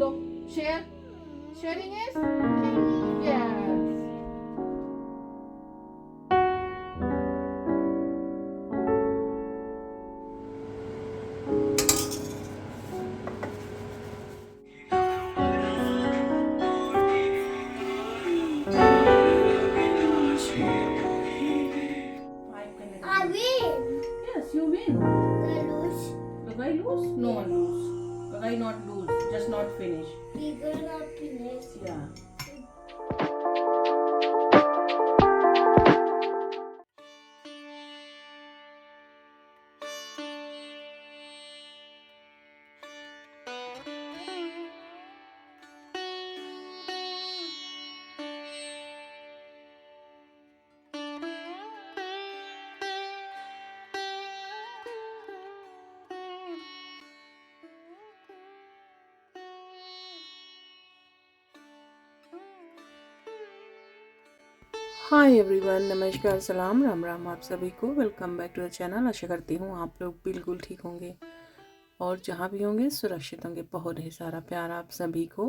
दो। Share, sharing is yes. I win. Yes, you win. The lose. Gagai lose? No one lose. Gagai not lose, just not finish. Bigger not finish. Yeah. Hi everyone, नमस्कार, सलाम, राम राम आप सभी को। Welcome back to the channel. आशा करती हूँ आप लोग बिल्कुल ठीक होंगे और जहाँ भी होंगे सुरक्षित होंगे। बहुत ही सारा प्यार आप सभी को।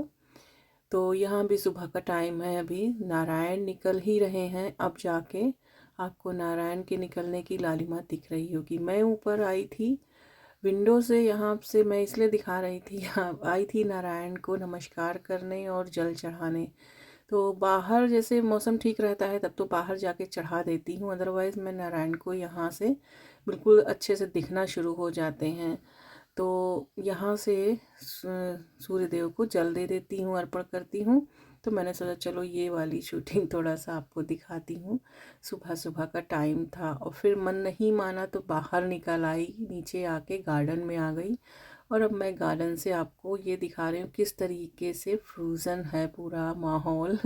तो यहाँ भी सुबह का टाइम है, अभी नारायण निकल ही रहे हैं। अब जाके आपको नारायण के निकलने की लालिमा दिख रही होगी। मैं ऊपर आई थी विंडो से, यहाँ से मैं इसलिए दिखा रही थी, यहाँ आई थी नारायण को नमस्कार करने और जल चढ़ाने। तो बाहर जैसे मौसम ठीक रहता है तब तो बाहर जाके चढ़ा देती हूँ, अदरवाइज़ मैं नारायण को यहाँ से बिल्कुल अच्छे से दिखना शुरू हो जाते हैं। तो यहाँ से सूर्य देव को जल दे देती हूँ, अर्पण करती हूँ। तो मैंने सोचा चलो ये वाली शूटिंग थोड़ा सा आपको दिखाती हूँ। सुबह सुबह का टाइम था और फिर मन नहीं माना तो बाहर निकल आई, नीचे आके गार्डन में आ गई। और अब मैं गार्डन से आपको ये दिखा रही हूँ किस तरीके से फ्रोज़न है पूरा माहौल।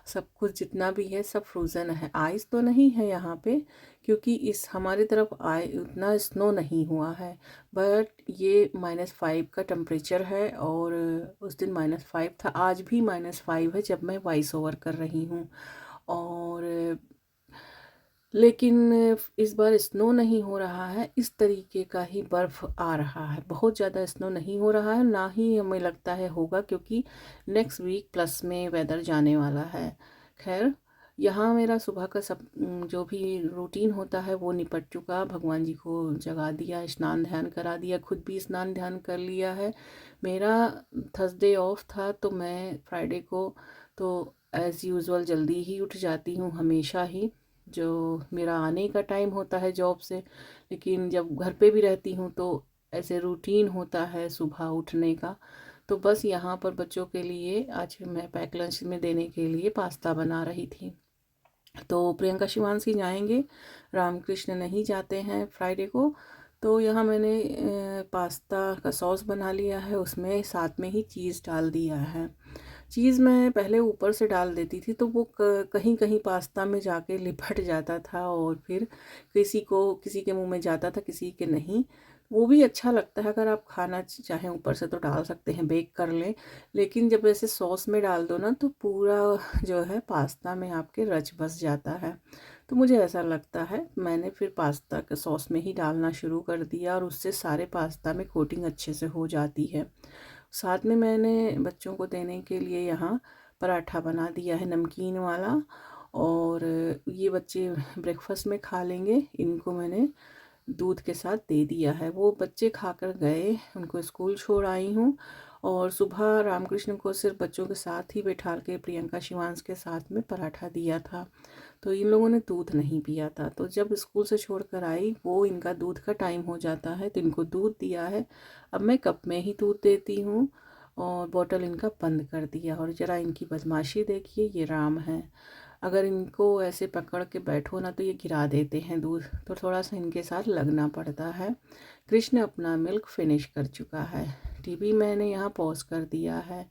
सब कुछ जितना भी है सब फ्रोज़न है। आइस तो नहीं है यहाँ पे, क्योंकि इस हमारी तरफ उतना स्नो नहीं हुआ है। बट ये -5 का टेम्परेचर है और उस दिन -5 था। आज भी -5 है जब मैं वॉइस ओवर कर रही हूँ। और लेकिन इस बार स्नो नहीं हो रहा है, इस तरीके का ही बर्फ़ आ रहा है। बहुत ज़्यादा स्नो नहीं हो रहा है, ना ही हमें लगता है होगा, क्योंकि नेक्स्ट वीक प्लस में वेदर जाने वाला है। खैर, यहाँ मेरा सुबह का सब जो भी रूटीन होता है वो निपट चुका। भगवान जी को जगा दिया, स्नान ध्यान करा दिया, खुद भी स्नान ध्यान कर लिया है। मेरा थर्सडे ऑफ था तो मैं फ्राइडे को तो एज़ यूजुअल जल्दी ही उठ जाती हूँ हमेशा ही, जो मेरा आने का टाइम होता है जॉब से। लेकिन जब घर पे भी रहती हूँ तो ऐसे रूटीन होता है सुबह उठने का। तो बस यहाँ पर बच्चों के लिए आज मैं पैक लंच में देने के लिए पास्ता बना रही थी। तो प्रियंका शिवांशी जाएंगे, रामकृष्ण नहीं जाते हैं फ्राइडे को। तो यहाँ मैंने पास्ता का सॉस बना लिया है, उसमें साथ में ही चीज़ डाल दिया है। चीज़ मैं पहले ऊपर से डाल देती थी तो वो कहीं कहीं पास्ता में जाके लिपट जाता था और फिर किसी के मुंह में जाता था, किसी के नहीं। वो भी अच्छा लगता है, अगर आप खाना चाहें ऊपर से तो डाल सकते हैं, बेक कर लें। लेकिन जब ऐसे सॉस में डाल दो ना तो पूरा जो है पास्ता में आपके रच बस जाता है। तो मुझे ऐसा लगता है, मैंने फिर पास्ता के सॉस में ही डालना शुरू कर दिया और उससे सारे पास्ता में कोटिंग अच्छे से हो जाती है। साथ में मैंने बच्चों को देने के लिए यहाँ पराठा बना दिया है नमकीन वाला, और ये बच्चे ब्रेकफास्ट में खा लेंगे। इनको मैंने दूध के साथ दे दिया है। वो बच्चे खाकर गए, उनको स्कूल छोड़ आई हूँ। और सुबह रामकृष्ण को सिर्फ बच्चों के साथ ही बैठा के प्रियंका शिवांश के साथ में पराठा दिया था। तो इन लोगों ने दूध नहीं पिया था, तो जब स्कूल से छोड़कर आई वो इनका दूध का टाइम हो जाता है तो इनको दूध दिया है। अब मैं कप में ही दूध देती हूँ और बॉटल इनका बंद कर दिया। और ज़रा इनकी बदमाशी देखिए, ये राम है, अगर इनको ऐसे पकड़ के बैठो ना तो ये गिरा देते हैं दूध, तो थोड़ा सा इनके साथ लगना पड़ता है। कृष्ण अपना मिल्क फिनिश कर चुका है। टीवी मैंने यहाँ पॉज कर दिया है।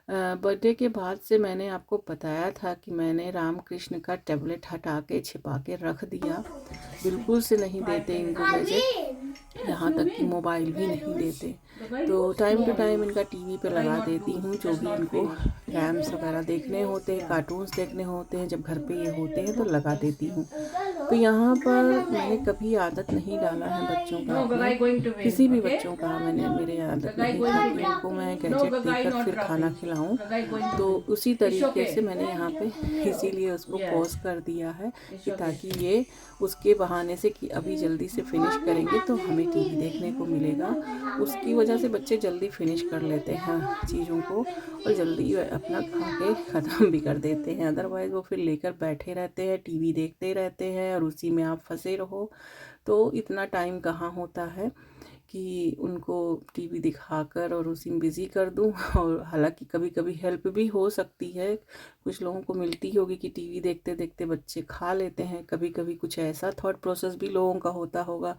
बर्थडे के बाद से मैंने आपको बताया था कि मैंने रामकृष्ण का टैबलेट हटा के छिपा के रख दिया। बिल्कुल से नहीं देते इनको गैजेट, यहाँ तक कि मोबाइल भी नहीं देते। तो टाइम टू टाइम इनका टीवी पे लगा देती हूँ, जो भी इनको रैम्स वगैरह देखने होते हैं, कार्टून्स देखने होते हैं, जब घर पे ये होते हैं तो लगा देती हूँ। तो यहाँ पर मैंने कभी आदत नहीं डाला है बच्चों का, अपने किसी भी बच्चों का मैंने मेरे आदत नहीं थी कि उनको मैं गैजेट देकर फिर खाना खिलाऊं। तो उसी तरीके से मैंने यहाँ पे इसीलिए उसको पॉज कर दिया है कि ताकि ये उसके बहाने से कि अभी जल्दी से फिनिश करेंगे तो हमें टीवी देखने को मिलेगा। उसकी वजह से बच्चे जल्दी फिनिश कर लेते हैं चीज़ों को और जल्दी अपना खा के ख़त्म भी कर देते हैं। अदरवाइज़ वो फिर लेकर बैठे रहते हैं, टीवी देखते रहते हैं और उसी में आप फंसे रहो। तो इतना टाइम कहाँ होता है कि उनको टीवी दिखाकर और उसी में बिज़ी कर दूं। और हालांकि कभी कभी हेल्प भी हो सकती है, कुछ लोगों को मिलती होगी कि टीवी देखते देखते बच्चे खा लेते हैं। कभी कभी कुछ ऐसा थॉट प्रोसेस भी लोगों का होता होगा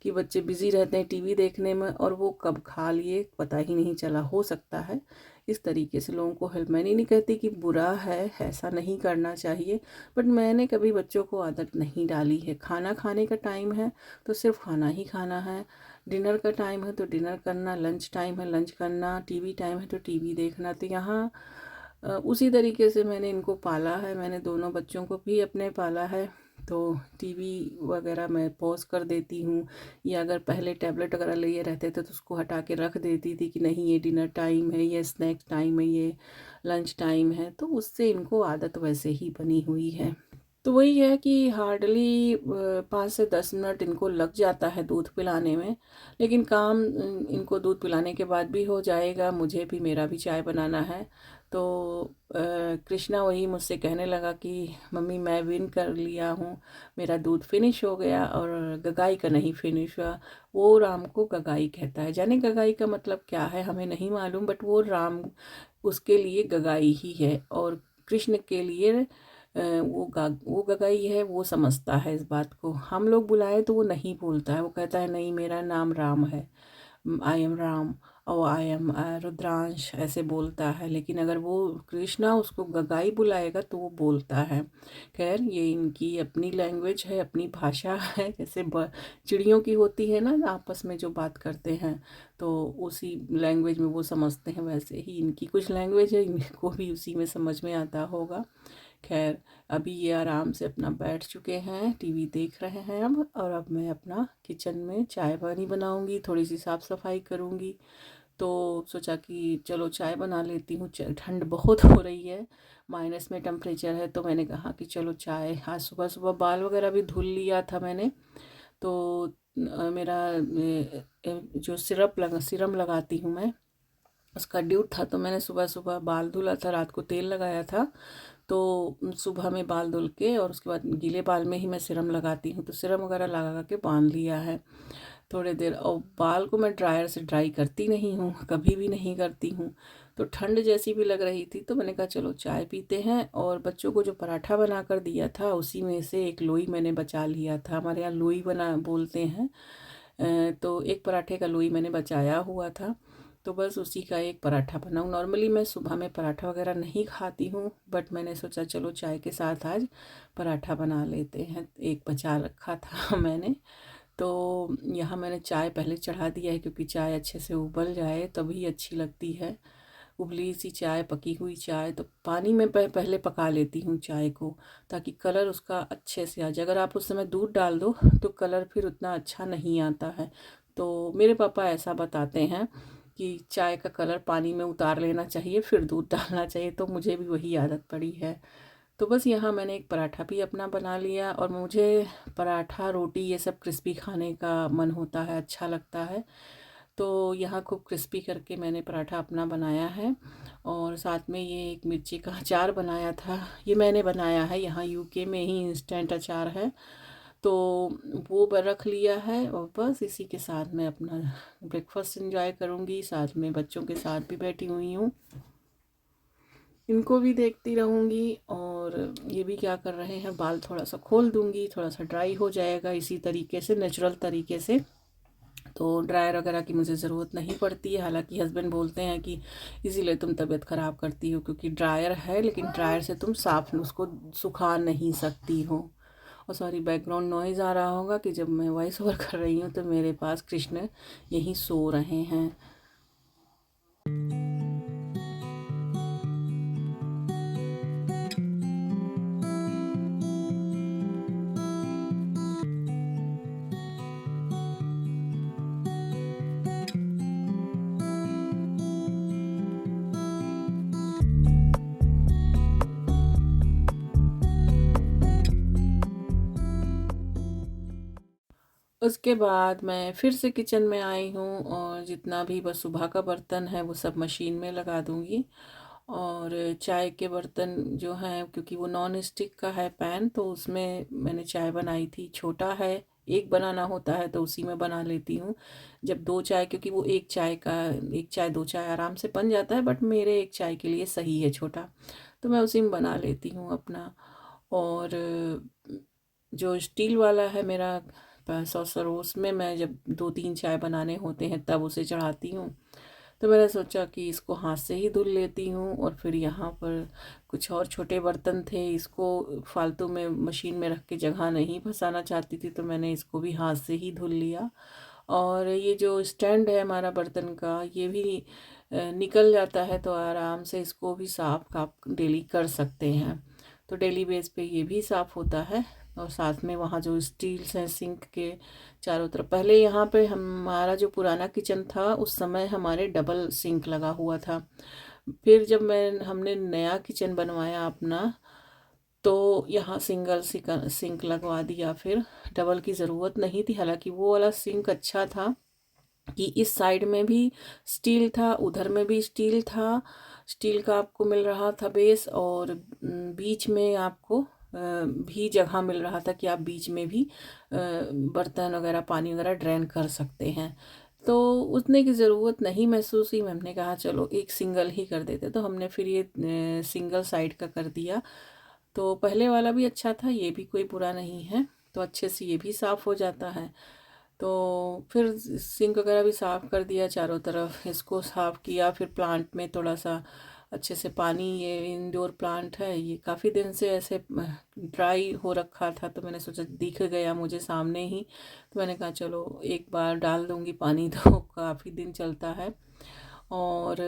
कि बच्चे बिज़ी रहते हैं टीवी देखने में और वो कब खा लिए पता ही नहीं चला, हो सकता है। इस तरीके से लोगों को हेल्प, मैंने नहीं कहती कि बुरा है, ऐसा नहीं करना चाहिए, बट मैंने कभी बच्चों को आदत नहीं डाली है। खाना खाने का टाइम है तो सिर्फ खाना ही खाना है, डिनर का टाइम है तो डिनर करना, लंच टाइम है लंच करना, टीवी टाइम है तो टीवी देखना। तो यहाँ उसी तरीके से मैंने इनको पाला है, मैंने दोनों बच्चों को भी अपने पाला है। तो टीवी वगैरह मैं पॉज कर देती हूँ, या अगर पहले टैबलेट वगैरह लिए रहते थे तो उसको हटा के रख देती थी कि नहीं ये डिनर टाइम है, ये स्नैक्स टाइम है, ये लंच टाइम है। तो उससे इनको आदत वैसे ही बनी हुई है। तो वही है कि हार्डली 5 से 10 मिनट इनको लग जाता है दूध पिलाने में, लेकिन काम इनको दूध पिलाने के बाद भी हो जाएगा। मुझे भी, मेरा भी चाय बनाना है। तो कृष्णा वही मुझसे कहने लगा कि मम्मी मैं विन कर लिया हूँ, मेरा दूध फिनिश हो गया और गगाई का नहीं फिनिश हुआ। वो राम को गगाई कहता है, जाने गगाई का मतलब क्या है हमें नहीं मालूम, बट वो राम उसके लिए गगाई ही है और कृष्ण के लिए वो गगाई है, वो समझता है इस बात को। हम लोग बुलाए तो वो नहीं बोलता है, वो कहता है नहीं मेरा नाम राम है, आई एम राम, और आई एम रुद्रांश, ऐसे बोलता है। लेकिन अगर वो कृष्णा उसको गगाई बुलाएगा तो वो बोलता है। खैर ये इनकी अपनी लैंग्वेज है, अपनी भाषा है, जैसे चिड़ियों की होती है ना आपस में जो बात करते हैं, तो उसी लैंग्वेज में वो समझते हैं, वैसे ही इनकी कुछ लैंग्वेज है, इनको भी उसी में समझ में आता होगा। खैर अभी ये आराम से अपना बैठ चुके हैं, टीवी देख रहे हैं अब। और अब मैं अपना किचन में चाय पानी बनाऊंगी, थोड़ी सी साफ़ सफाई करूंगी। तो सोचा कि चलो चाय बना लेती हूँ, ठंड बहुत हो रही है, माइनस में टेम्परेचर है। तो मैंने कहा कि चलो चाय, आज सुबह सुबह बाल वगैरह भी धुल लिया था मैंने। तो मेरा जो सिरम लगाती हूँ मैं, उसका ड्यूट था, तो मैंने सुबह सुबह बाल धुला था, रात को तेल लगाया था। तो सुबह में बाल धुल के और उसके बाद गीले बाल में ही मैं सिरम लगाती हूँ, तो सिरम वगैरह लगा के बांध लिया है थोड़ी देर। और बाल को मैं ड्रायर से ड्राई करती नहीं हूँ, कभी भी नहीं करती हूँ। तो ठंड जैसी भी लग रही थी तो मैंने कहा चलो चाय पीते हैं। और बच्चों को जो पराठा बना कर दिया था उसी में से एक लोई मैंने बचा लिया था, हमारे यहाँ लोई बना बोलते हैं। तो एक पराठे का लोई मैंने बचाया हुआ था, तो बस उसी का एक पराठा बनाऊँ। नॉर्मली मैं सुबह में पराठा वगैरह नहीं खाती हूँ, बट मैंने सोचा चलो चाय के साथ आज पराठा बना लेते हैं, एक बचा रखा था मैंने। तो यहाँ मैंने चाय पहले चढ़ा दिया है क्योंकि चाय अच्छे से उबल जाए तभी अच्छी लगती है। उबली सी चाय, पकी हुई चाय, तो पानी में पहले पका लेती हूँ चाय को, ताकि कलर उसका अच्छे से आ जाए। अगर आप उस समय दूध डाल दो तो कलर फिर उतना अच्छा नहीं आता है। तो मेरे पापा ऐसा बताते हैं कि चाय का कलर पानी में उतार लेना चाहिए फिर दूध डालना चाहिए, तो मुझे भी वही आदत पड़ी है। तो बस यहाँ मैंने एक पराठा भी अपना बना लिया, और मुझे पराठा रोटी ये सब क्रिस्पी खाने का मन होता है, अच्छा लगता है। तो यहाँ खूब क्रिस्पी करके मैंने पराठा अपना बनाया है। और साथ में ये एक मिर्ची का अचार बनाया था, ये मैंने बनाया है, यहाँ यूके में ही इंस्टेंट अचार है, तो वो रख लिया है। और बस इसी के साथ मैं अपना ब्रेकफास्ट एंजॉय करूँगी, साथ में बच्चों के साथ भी बैठी हुई हूँ, इनको भी देखती रहूँगी। और ये भी क्या कर रहे हैं, बाल थोड़ा सा खोल दूँगी, थोड़ा सा ड्राई हो जाएगा इसी तरीके से, नेचुरल तरीके से। तो ड्रायर वगैरह की मुझे ज़रूरत नहीं पड़ती है, हालांकि हस्बैंड बोलते हैं कि इसीलिए तुम तबीयत ख़राब करती हो क्योंकि ड्रायर है, लेकिन ड्रायर से तुम साफ उसको सुखा नहीं सकती हो। और सॉरी बैकग्राउंड नॉइज़ आ रहा होगा कि जब मैं वॉइस ओवर कर रही हूँ तो मेरे पास कृष्ण यहीं सो रहे हैं। उसके बाद मैं फिर से किचन में आई हूँ और जितना भी बस सुबह का बर्तन है वो सब मशीन में लगा दूँगी। और चाय के बर्तन जो हैं, क्योंकि वो नॉन स्टिक का है पैन, तो उसमें मैंने चाय बनाई थी। छोटा है, एक बनाना होता है तो उसी में बना लेती हूँ। जब दो चाय, क्योंकि वो एक चाय दो चाय आराम से बन जाता है, बट मेरे एक चाय के लिए सही है छोटा, तो मैं उसी में बना लेती हूँ अपना। और जो स्टील वाला है मेरा सॉसर, उसमें मैं जब दो तीन चाय बनाने होते हैं तब उसे चढ़ाती हूँ। तो मैंने सोचा कि इसको हाथ से ही धुल लेती हूँ। और फिर यहाँ पर कुछ और छोटे बर्तन थे, इसको फालतू में मशीन में रख के जगह नहीं फंसाना चाहती थी, तो मैंने इसको भी हाथ से ही धुल लिया। और ये जो स्टैंड है हमारा बर्तन का, ये भी निकल जाता है, तो आराम से इसको भी साफ आप डेली कर सकते हैं। तो डेली बेस पे ये भी साफ़ होता है। और साथ में वहाँ जो स्टील्स हैं सिंक के चारों तरफ, पहले यहाँ पे हमारा जो पुराना किचन था उस समय हमारे डबल सिंक लगा हुआ था। फिर जब हमने नया किचन बनवाया अपना, तो यहाँ सिंगल सिंक लगवा दिया। फिर डबल की ज़रूरत नहीं थी, हालांकि वो वाला सिंक अच्छा था कि इस साइड में भी स्टील था, उधर में भी स्टील था। स्टील का आपको मिल रहा था बेस, और बीच में आपको भी जगह मिल रहा था कि आप बीच में भी बर्तन वगैरह पानी वगैरह ड्रेन कर सकते हैं। तो उतने की ज़रूरत नहीं महसूस हुई। हमने कहा चलो एक सिंगल ही कर देते, तो हमने फिर ये सिंगल साइड का कर दिया। तो पहले वाला भी अच्छा था, ये भी कोई बुरा नहीं है, तो अच्छे से ये भी साफ़ हो जाता है। तो फिर सिंक वगैरह भी साफ़ कर दिया चारों तरफ, इसको साफ़ किया। फिर प्लांट में थोड़ा सा अच्छे से पानी, ये इंडोर प्लांट है, ये काफ़ी दिन से ऐसे ड्राई हो रखा था, तो मैंने सोचा दिख गया मुझे सामने ही, तो मैंने कहा चलो एक बार डाल दूँगी पानी तो काफ़ी दिन चलता है। और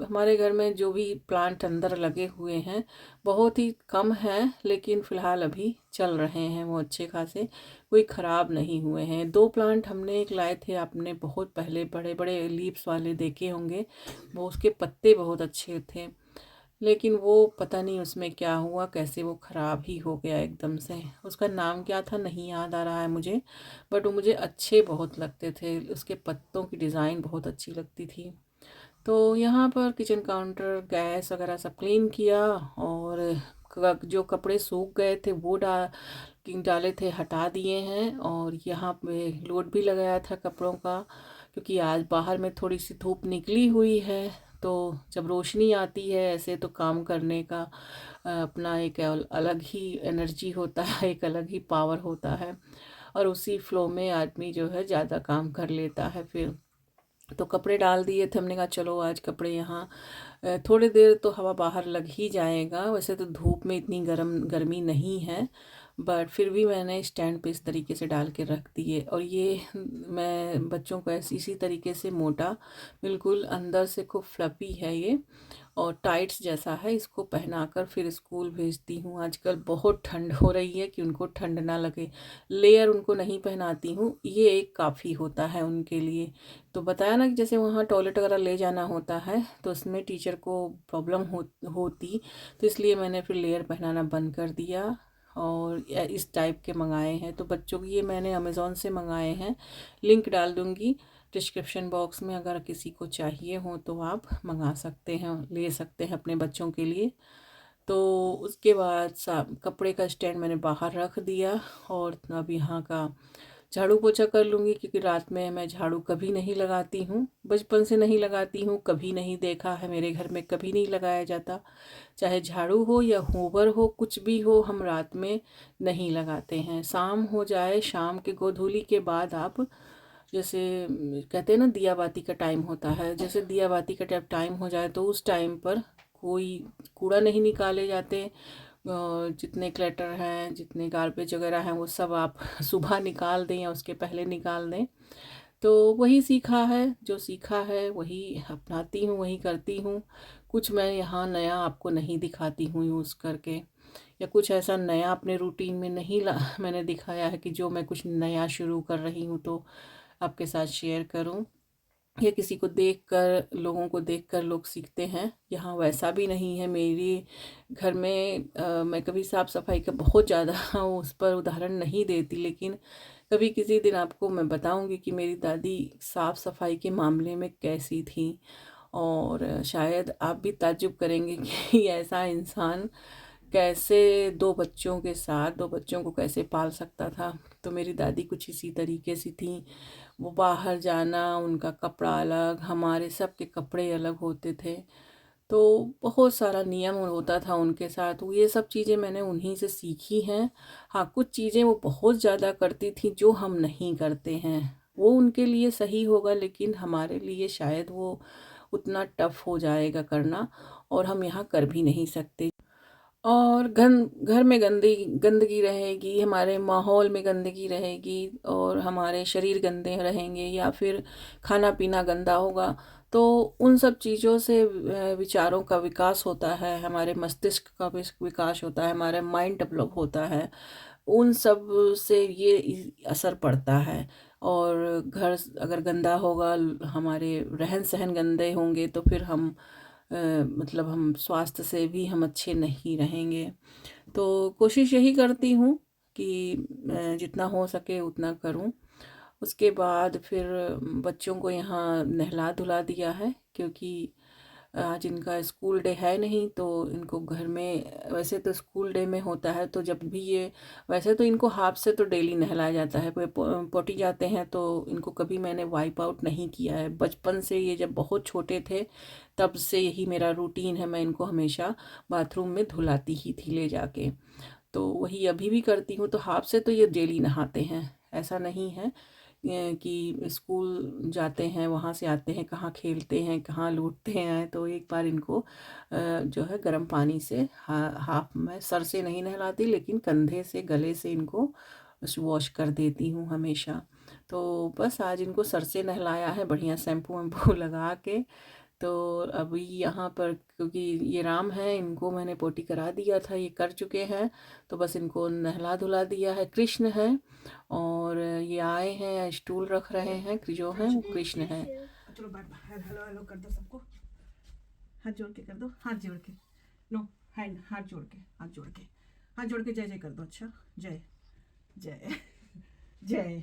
हमारे घर में जो भी प्लांट अंदर लगे हुए हैं बहुत ही कम हैं, लेकिन फ़िलहाल अभी चल रहे हैं वो अच्छे खासे, कोई ख़राब नहीं हुए हैं। दो प्लांट हमने एक लाए थे आपने बहुत पहले, बड़े बड़े लीव्स वाले देखे होंगे, वो उसके पत्ते बहुत अच्छे थे, लेकिन वो पता नहीं उसमें क्या हुआ, कैसे वो ख़राब ही हो गया एकदम से। उसका नाम क्या था नहीं याद आ रहा है मुझे, बट वो मुझे अच्छे बहुत लगते थे, उसके पत्तों की डिज़ाइन बहुत अच्छी लगती थी। तो यहाँ पर किचन काउंटर, गैस वगैरह सब क्लीन किया। और जो कपड़े सूख गए थे वो डाले थे हटा दिए हैं। और यहाँ पे लोड भी लगाया था कपड़ों का, क्योंकि आज बाहर में थोड़ी सी धूप निकली हुई है, तो जब रोशनी आती है ऐसे तो काम करने का अपना एक अलग ही एनर्जी होता है, एक अलग ही पावर होता है, और उसी फ्लो में आदमी जो है ज़्यादा काम कर लेता है। फिर तो कपड़े डाल दिए थे, हमने कहा चलो आज कपड़े यहाँ थोड़ी देर तो हवा बाहर लग ही जाएगा, वैसे तो धूप में इतनी गर्मी नहीं है, बट फिर भी मैंने स्टैंड पे इस तरीके से डाल के रख दिए। और ये मैं बच्चों को ऐसे इसी तरीके से मोटा, बिल्कुल अंदर से खूब फ्लपी है ये, और टाइट्स जैसा है, इसको पहनाकर फिर स्कूल भेजती हूँ। आजकल बहुत ठंड हो रही है कि उनको ठंड ना लगे, लेयर उनको नहीं पहनाती हूँ, ये एक काफ़ी होता है उनके लिए। तो बताया ना कि जैसे वहाँ टॉयलेट वगैरह ले जाना होता है तो उसमें टीचर को प्रॉब्लम होती, तो इसलिए मैंने फिर लेयर पहनाना बंद कर दिया। और इस टाइप के मंगाए हैं, तो बच्चों की ये मैंने अमेज़ोन से मंगाए हैं, लिंक डाल दूँगी डिस्क्रिप्शन बॉक्स में, अगर किसी को चाहिए हो तो आप मंगा सकते हैं, ले सकते हैं अपने बच्चों के लिए। तो उसके बाद कपड़े का स्टैंड मैंने बाहर रख दिया, और अब यहाँ का झाड़ू पोछा कर लूँगी, क्योंकि रात में मैं झाड़ू कभी नहीं लगाती हूँ, बचपन से नहीं लगाती हूँ, कभी नहीं देखा है मेरे घर में, कभी नहीं लगाया जाता। चाहे झाड़ू हो या होवर हो, कुछ भी हो, हम रात में नहीं लगाते हैं। शाम हो जाए, शाम के गोधूली के बाद आप जैसे कहते हैं ना दिया बाती का टाइम होता है, जैसे दिया बाती का टाइम हो जाए तो उस टाइम पर कोई कूड़ा नहीं निकाले जाते, जितने क्लटर हैं, जितने गार्बेज वगैरह हैं, वो सब आप सुबह निकाल दें या उसके पहले निकाल दें। तो वही सीखा है, जो सीखा है वही अपनाती हूँ, वही करती हूँ। कुछ मैं यहाँ नया आपको नहीं दिखाती हूँ यूज़ करके, या कुछ ऐसा नया अपने रूटीन में नहीं मैंने दिखाया है कि जो मैं कुछ नया शुरू कर रही हूँ तो आपके साथ शेयर करूँ, या किसी को देखकर, लोगों को देखकर लोग सीखते हैं। यहाँ वैसा भी नहीं है मेरे घर में। मैं कभी साफ़ सफाई का बहुत ज़्यादा उस पर उदाहरण नहीं देती, लेकिन कभी किसी दिन आपको मैं बताऊंगी कि मेरी दादी साफ़ सफाई के मामले में कैसी थी। और शायद आप भी ताज्जुब करेंगे कि ऐसा इंसान कैसे दो बच्चों को कैसे पाल सकता था। तो मेरी दादी कुछ इसी तरीके से थी। वो बाहर जाना, उनका कपड़ा अलग, हमारे सब के कपड़े अलग होते थे। तो बहुत सारा नियम होता था उनके साथ। वो ये सब चीज़ें मैंने उन्हीं से सीखी हैं। हाँ, कुछ चीज़ें वो बहुत ज़्यादा करती थी जो हम नहीं करते हैं। वो उनके लिए सही होगा लेकिन हमारे लिए शायद वो उतना टफ हो जाएगा करना, और हम यहाँ कर भी नहीं सकते। और घर में गंदगी रहेगी, हमारे माहौल में गंदगी रहेगी, और हमारे शरीर गंदे रहेंगे या फिर खाना पीना गंदा होगा। तो उन सब चीज़ों से विचारों का विकास होता है, हमारे मस्तिष्क का विकास होता है, हमारा माइंड डेवलप होता है। उन सब से ये असर पड़ता है। और घर अगर गंदा होगा, हमारे रहन सहन गंदे होंगे, तो फिर हम मतलब हम स्वास्थ्य से भी हम अच्छे नहीं रहेंगे। तो कोशिश यही करती हूँ कि जितना हो सके उतना करूँ। उसके बाद फिर बच्चों को यहाँ नहला धुला दिया है, क्योंकि आज इनका स्कूल डे है नहीं, तो इनको घर में, वैसे तो स्कूल डे में होता है तो जब भी ये, वैसे तो इनको हाफ से तो डेली नहलाया जाता है। पोटी जाते हैं तो इनको कभी मैंने वाइप आउट नहीं किया है। बचपन से, ये जब बहुत छोटे थे तब से यही मेरा रूटीन है। मैं इनको हमेशा बाथरूम में धुलाती ही थी ले जाके। तो वही अभी भी करती हूँ। तो हाफ से तो ये डेली नहाते हैं, ऐसा नहीं है कि स्कूल जाते हैं वहाँ से आते हैं कहाँ खेलते हैं कहाँ लूटते हैं। तो एक बार इनको जो है गर्म पानी से हाफ में, सर से नहीं नहलाती लेकिन कंधे से गले से इनको वॉश कर देती हूँ हमेशा। तो बस आज इनको सर से नहलाया है बढ़िया शैम्पू वैम्पू लगा के। तो अभी यहाँ पर, क्योंकि ये राम है, इनको मैंने पोटी करा दिया था, ये कर चुके हैं, तो बस इनको नहला धुला दिया है। कृष्ण है, और ये आए हैं, स्टूल रख रहे हैं, जो हैं वो कृष्ण हैं। चलो बाय बाय, हेलो हेलो कर दो सबको, हाथ जोड़ के कर दो, हाथ जोड़ के, नो हैंड, हाथ जोड़ के, हाथ जोड़ के, हाथ जोड़ के जय जय कर दो। अच्छा, जय जय जय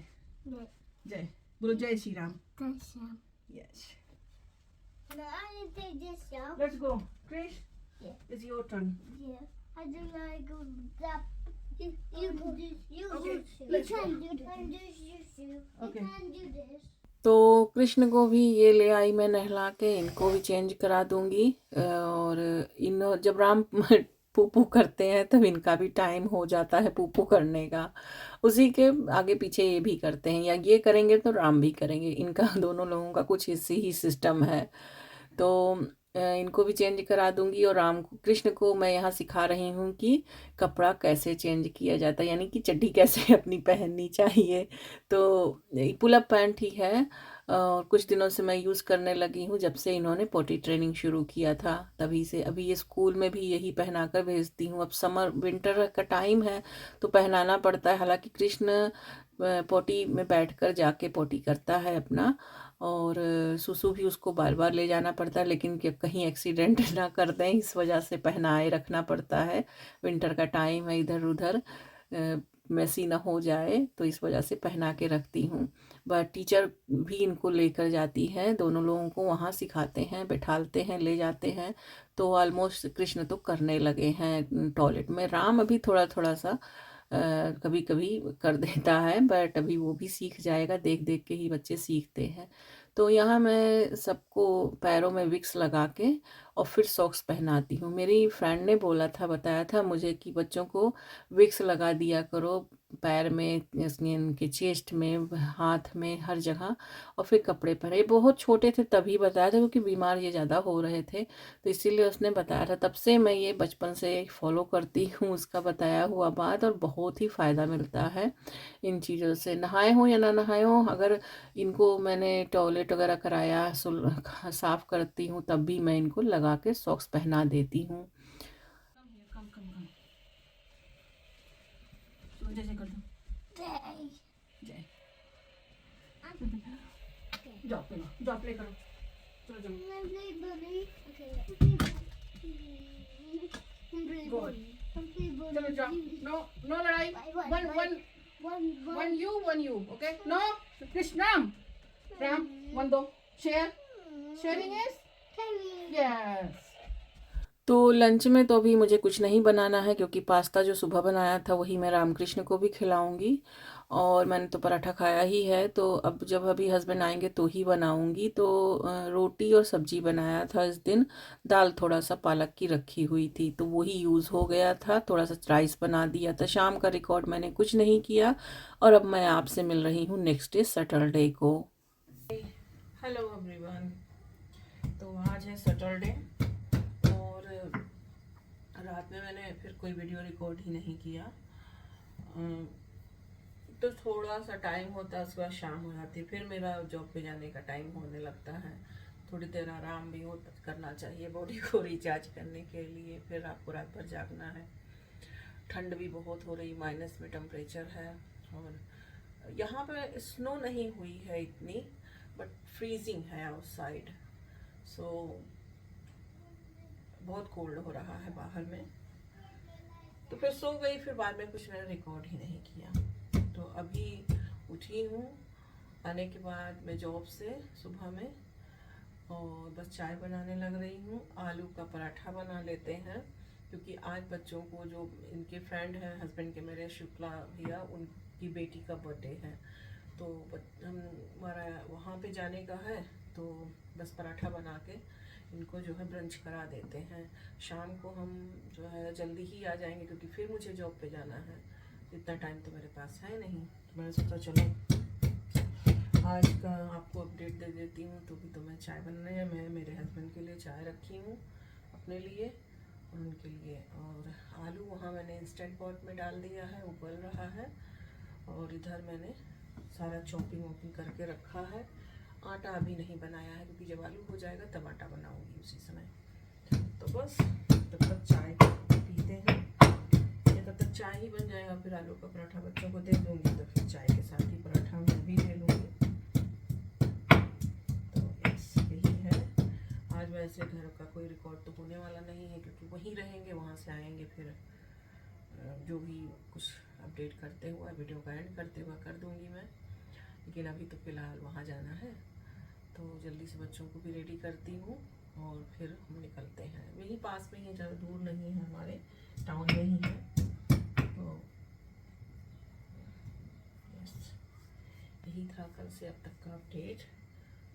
जय, बोलो जय Shri Ram. Yes, No, I take this out. Let's go Krish, Yeah. It's your turn. Yeah. I do like that. You can do. You Okay, you let's can go. do this. You can do this. You Okay. can do this. तो कृष्ण को भी ये ले आई मैं नहला के, इनको भी चेंज करा दूंगी। और इन जब राम पूपू करते हैं तब इनका भी टाइम हो जाता है पूपू करने का। उसी के आगे पीछे ये भी करते हैं, या ये करेंगे तो राम भी करेंगे। इनका दोनों लोगों का कुछ इसी ही सिस्टम है। तो इनको भी चेंज करा दूंगी। और राम को, कृष्ण को मैं यहाँ सिखा रही हूँ कि कपड़ा कैसे चेंज किया जाता है, यानी कि चड्डी कैसे अपनी पहननी चाहिए। तो पुल अप पैंट ही है, और कुछ दिनों से मैं यूज़ करने लगी हूँ, जब से इन्होंने पोटी ट्रेनिंग शुरू किया था तभी से। अभी ये स्कूल में भी यही पहना कर भेजती हूँ। अब समर विंटर का टाइम है तो पहनाना पड़ता है। हालांकि कृष्ण पोटी में बैठकर जाके पोटी करता है अपना, और सुसु भी उसको बार बार ले जाना पड़ता है, लेकिन कि कहीं एक्सीडेंट ना कर दें इस वजह से पहनाए रखना पड़ता है। विंटर का टाइम है, इधर उधर मैसी ना हो जाए, तो इस वजह से पहना के रखती हूँ। बट टीचर भी इनको लेकर जाती है, दोनों लोगों को वहाँ सिखाते हैं, बैठालते हैं, ले जाते हैं। तो ऑलमोस्ट कृष्ण तो करने लगे हैं टॉयलेट में। राम अभी थोड़ा थोड़ा सा कभी कभी कर देता है, बट अभी वो भी सीख जाएगा, देख देख के ही बच्चे सीखते हैं। तो यहाँ मैं सबको पैरों में विक्स लगा के और फिर सॉक्स पहनाती हूँ। मेरी फ्रेंड ने बोला था, बताया था मुझे कि बच्चों को विक्स लगा दिया करो पैर में, इनके चेस्ट में, हाथ में, हर जगह, और फिर कपड़े पहने। ये बहुत छोटे थे तभी बताया था, क्योंकि बीमार ये ज़्यादा हो रहे थे, तो इसीलिए उसने बताया था। तब से मैं ये बचपन से फॉलो करती हूँ उसका बताया हुआ बात, और बहुत ही फ़ायदा मिलता है इन चीज़ों से। नहाए हों या ना नहाए हों, अगर इनको मैंने टॉयलेट वगैरह कराया, साफ़ करती हूँ, तब भी मैं इनको लगा के सॉक्स पहना देती हूँ। कम कम कम, चलो जय जय कर दो, Day. जय। जाओ प्ले करो, चलो चलो, I'm play bunny. Okay. I'm play Go. bunny. I'm play bunny. चलो जाओ, नो नो लड़ाई, Bye, bye, one bye. One One you. Okay. No, Krishna. Ram. One do. Share. Sharing is yes. तो lunch में तो अभी मुझे कुछ नहीं बनाना है, क्योंकि पास्ता जो सुबह बनाया था वही मैं रामकृष्ण को भी खिलाऊंगी, और मैंने तो पराठा खाया ही है। तो अब जब अभी हस्बैंड आएंगे तो ही बनाऊंगी। तो रोटी और सब्जी बनाया था इस दिन। दाल थोड़ा सा पालक की रखी हुई थी तो वही यूज़ हो गया था। थोड़ा सा राइस बना दिया था। शाम का रिकॉर्ड मैंने कुछ नहीं किया। और अब मैं आपसे मिल रही हूँ नेक्स्ट डे सैटरडे को। हेलो एवरीवन, तो आज है सैटरडे और रात में मैंने फिर कोई वीडियो रिकॉर्ड ही नहीं किया। तो थोड़ा सा टाइम होता है, उसके बाद शाम हो जाती है, फिर मेरा जॉब पे जाने का टाइम होने लगता है। थोड़ी देर आराम भी करना चाहिए बॉडी को रिचार्ज करने के लिए। फिर आपको रात भर जागना है। ठंड भी बहुत हो रही, माइनस में टेम्परेचर है। और यहाँ पे स्नो नहीं हुई है इतनी, बट फ्रीजिंग है आउटसाइड। सो बहुत कोल्ड हो रहा है बाहर में। तो फिर सो गई, फिर बाद में कुछ मैंने रिकॉर्ड ही नहीं किया। तो अभी उठी हूँ आने के बाद मैं जॉब से सुबह में, और बस चाय बनाने लग रही हूँ। आलू का पराठा बना लेते हैं, क्योंकि आज बच्चों को, जो इनके फ्रेंड हैं हस्बैंड के मेरे, शुक्ला भैया, उनकी बेटी का बर्थडे है। तो हमारा वहाँ पे जाने का है, तो बस पराठा बना के इनको जो है ब्रंच करा देते हैं। शाम को हम जो है जल्दी ही आ जाएंगे, क्योंकि फिर मुझे जॉब पे जाना है। इतना टाइम तो मेरे पास है नहीं। तो मैंने सोचा चलो आज का आपको अपडेट दे देती हूँ। तो मैं चाय बनाने है, मैं मेरे हस्बैंड के लिए चाय रखी हूँ, अपने लिए और उनके लिए। और आलू वहाँ मैंने इंस्टेंट पॉट में डाल दिया है, उबल रहा है। और इधर मैंने सारा चॉपिंग वॉपिंग करके रखा है। आटा अभी नहीं बनाया है, क्योंकि जब आलू हो जाएगा तब आटा बनाऊंगी उसी समय। तो बस तब तक चाय पीते हैं, या तब तक चाय ही बन जाएगा। फिर आलू का पराठा बच्चों को दे दूँगी, तो फिर चाय के साथ ही पराठा मैं भी ले लूँगी। तो बस यही है। आज वैसे घर का कोई रिकॉर्ड तो होने वाला नहीं है, क्योंकि वहीं रहेंगे, वहाँ से आएंगे फिर जो भी कुछ अपडेट करते हुए, वीडियो का एंड करते हुए कर दूँगी मैं। लेकिन अभी तो फ़िलहाल वहाँ जाना है, तो जल्दी से बच्चों को भी रेडी करती हूँ और फिर हम निकलते हैं। यही पास में ही है, ज़्यादा दूर नहीं है, हमारे टाउन में ही है। तो यस, यही था कल से अब तक का अपडेट।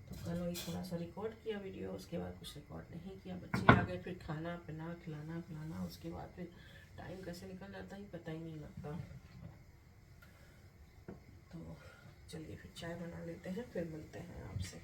तो कल वही थोड़ा सा रिकॉर्ड किया वीडियो, उसके बाद कुछ रिकॉर्ड नहीं किया। बच्चे आ गए, फिर खाना पीना, खिलाना पिलाना, उसके बाद फिर टाइम कैसे निकल जाता है पता ही नहीं लगता। तो चलिए फिर चाय बना लेते हैं, फिर मिलते हैं आपसे।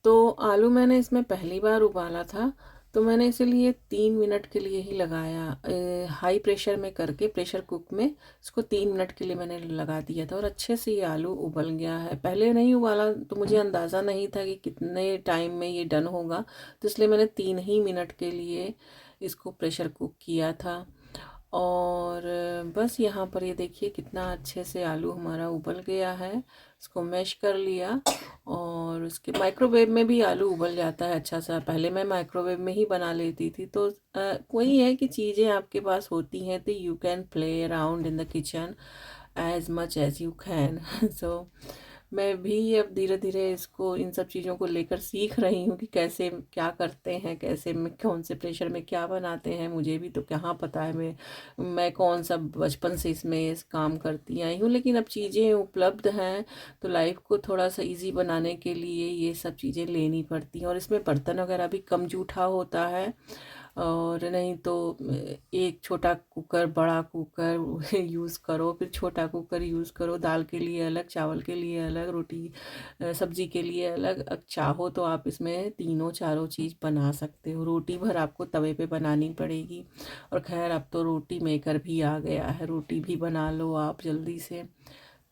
तो आलू मैंने इसमें पहली बार उबाला था, तो मैंने इसीलिए 3 मिनट के लिए ही लगाया। हाई प्रेशर में करके प्रेशर कुक में इसको 3 मिनट के लिए मैंने लगा दिया था, और अच्छे से ये आलू उबल गया है। पहले नहीं उबाला तो मुझे अंदाज़ा नहीं था कि कितने टाइम में ये डन होगा, तो इसलिए मैंने 3 ही मिनट के लिए इसको प्रेशर कुक किया था। और बस यहाँ पर ये देखिए कितना अच्छे से आलू हमारा उबल गया है। इसको मैश कर लिया, और उसके माइक्रोवेव में भी आलू उबल जाता है अच्छा सा। पहले मैं माइक्रोवेव में ही बना लेती थी। तो वही है कि चीज़ें आपके पास होती हैं तो you can play around in the kitchen as much as you can. So मैं भी अब धीरे धीरे इसको, इन सब चीज़ों को लेकर सीख रही हूँ कि कैसे क्या करते हैं, कैसे में कौन से प्रेशर में क्या बनाते हैं। मुझे भी तो कहाँ पता है, मैं कौन सा बचपन से इसमें इस काम करती आई हूँ। लेकिन अब चीज़ें उपलब्ध हैं, तो लाइफ को थोड़ा सा इजी बनाने के लिए ये सब चीज़ें लेनी पड़ती हैं। और इसमें बर्तन वगैरह भी कम जूठा होता है, और नहीं तो एक छोटा कुकर, बड़ा कुकर यूज़ करो, फिर छोटा कुकर यूज़ करो। दाल के लिए अलग, चावल के लिए अलग, रोटी सब्ज़ी के लिए अलग। अब चाहो तो आप इसमें तीनों चारों चीज़ बना सकते हो। रोटी भर आपको तवे पे बनानी पड़ेगी। और खैर अब तो रोटी मेकर भी आ गया है, रोटी भी बना लो आप जल्दी से।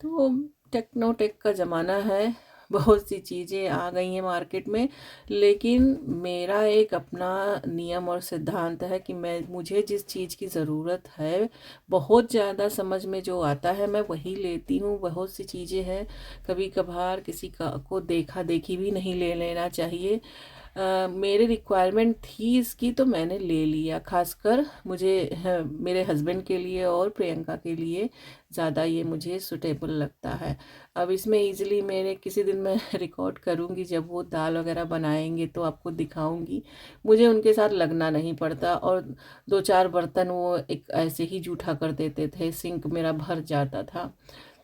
तो टेक्नोटेक का ज़माना है, बहुत सी चीज़ें आ गई हैं मार्केट में। लेकिन मेरा एक अपना नियम और सिद्धांत है कि मुझे जिस चीज़ की ज़रूरत है, बहुत ज़्यादा समझ में जो आता है मैं वही लेती हूँ। बहुत सी चीज़ें हैं, कभी कभार किसी का को देखा देखी भी नहीं ले लेना चाहिए। मेरे रिक्वायरमेंट थी इसकी तो मैंने ले लिया। खासकर मुझे मेरे हस्बैंड के लिए और प्रियंका के लिए ज़्यादा ये मुझे सूटेबल लगता है। अब इसमें इजीली मेरे किसी दिन मैं रिकॉर्ड करूँगी, जब वो दाल वगैरह बनाएंगे तो आपको दिखाऊंगी। मुझे उनके साथ लगना नहीं पड़ता, और 2-4 बर्तन वो एक ऐसे ही जूठा कर देते थे, सिंक मेरा भर जाता था।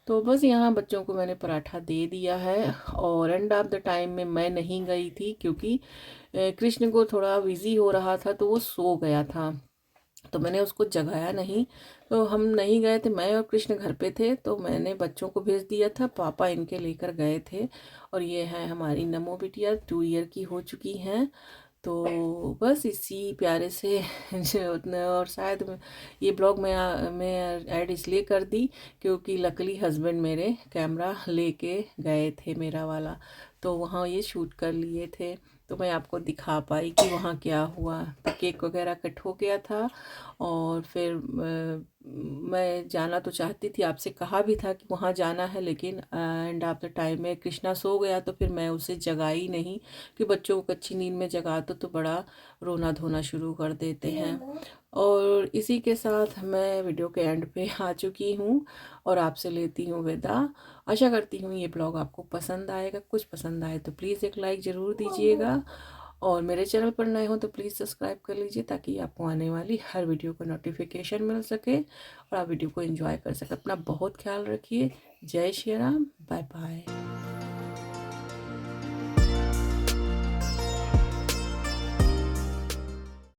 तो बस यहाँ बच्चों को मैंने पराठा दे दिया है, और एंड ऑफ द टाइम में मैं नहीं गई थी क्योंकि कृष्ण को थोड़ा बिजी हो रहा था, तो वो सो गया था, तो मैंने उसको जगाया नहीं। तो हम नहीं गए थे, मैं और कृष्ण घर पे थे, तो मैंने बच्चों को भेज दिया था, पापा इनके लेकर गए थे। और ये है हमारी नमो बिटिया, 2 ईयर की हो चुकी हैं। तो बस इसी प्यारे से और शायद ये ब्लॉग मैं ऐड इसलिए कर दी क्योंकि लकली हस्बैंड मेरे कैमरा लेके गए थे मेरा वाला, तो वहाँ ये शूट कर लिए थे, तो मैं आपको दिखा पाई कि वहाँ क्या हुआ। तो केक वगैरह कट हो गया था, और फिर मैं जाना तो चाहती थी, आपसे कहा भी था कि वहाँ जाना है, लेकिन एंड ऑफ द टाइम में कृष्णा सो गया, तो फिर मैं उसे जगाई नहीं कि बच्चों को अच्छी नींद में जगा दो तो बड़ा रोना धोना शुरू कर देते हैं। और इसी के साथ मैं वीडियो के एंड पे आ चुकी हूँ और आपसे लेती हूँ विदा। आशा करती हूँ ये ब्लॉग आपको पसंद आएगा। कुछ पसंद आए तो प्लीज़ एक लाइक ज़रूर दीजिएगा, और मेरे चैनल पर नए हो तो प्लीज़ सब्सक्राइब कर लीजिए ताकि आपको आने वाली हर वीडियो का नोटिफिकेशन मिल सके और आप वीडियो को एंजॉय कर सकें। अपना बहुत ख्याल रखिए। जय श्री राम। Bye bye.